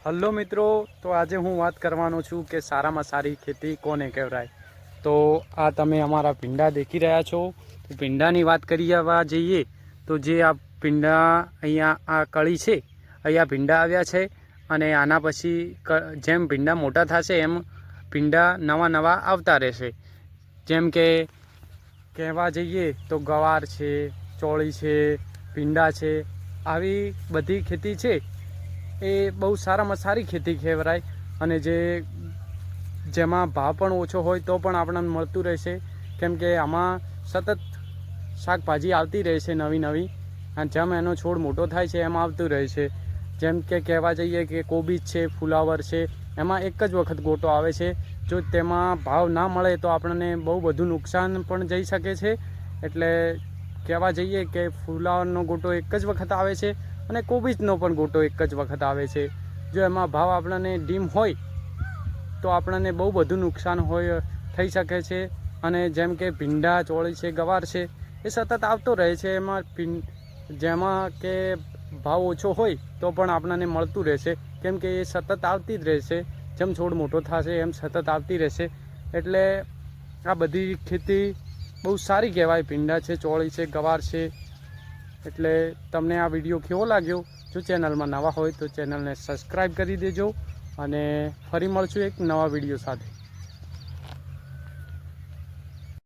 Hello મિત્રો, તો આજે હું વાત કરવાનો છું કે સારામાં સારી ખેતી કોને કહેવાય। તો આ તમે અમારા ભીંડા દેખી રહ્યા છો। તો ભીંડાની વાત કરવા જઈએ તો જે આ ભીંડા અહીંયા આ કળી છે, અહીંયા ભીંડા આવ્યા છે અને આના પછી જેમ ભીંડા મોટા થશે એમ ભીંડા નવા નવા આવતા રહેશે। જેમ કે કહેવા જઈએ તો ગવાર છે, ચોળી છે, ભીંડા છે, આવી બધી ખેતી છે એ બહુ સારામાં સારી ખેતી કહેવાય। અને જેમાં ભાવ પણ ઓછો હોય તો પણ આપણને મળતું રહેશે, કેમ કે આમાં સતત શાકભાજી આવતી રહેશે નવી નવી, અને જેમ એનો છોડ મોટો થાય છે એમ આવતું રહે છે। જેમ કે કહેવા જઈએ કે કોબીજ છે, ફુલાવર છે, એમાં એક જ વખત ગોટો આવે છે। જો તેમાં ભાવ ના મળે તો આપણને બહુ બધું નુકસાન પણ જઈ શકે છે। એટલે કહેવા જઈએ કે ફુલાવરનો ગોટો એક જ વખત આવે છે અને કોબીજનો પણ ગોટો એક જ વખત આવે છે। જો એમાં ભાવ આપણને ડીમ હોય તો આપણને બહુ બધું નુકસાન થઈ શકે છે। અને જેમ કે ભીંડા, ચોળી છે, ગવાર છે, એ સતત આવતો રહે છે। જેમાં કે ભાવ ઓછો હોય તો પણ આપણને મળતું રહેશે, કેમ કે એ સતત આવતી જ રહેશે। જેમ છોડ મોટો થશે એમ સતત આવતી રહેશે। એટલે આ બધી ખેતી બહુ સારી કહેવાય। ભીંડા છે, ચોળી છે, ગવાર છે। એટલે તમને આ વિડીયો કેવો લાગ્યો? જો ચેનલમાં નવા હોય તો ચેનલને સબસ્ક્રાઈબ કરી દેજો, અને ફરી મળશું એક નવા વિડીયો સાથે।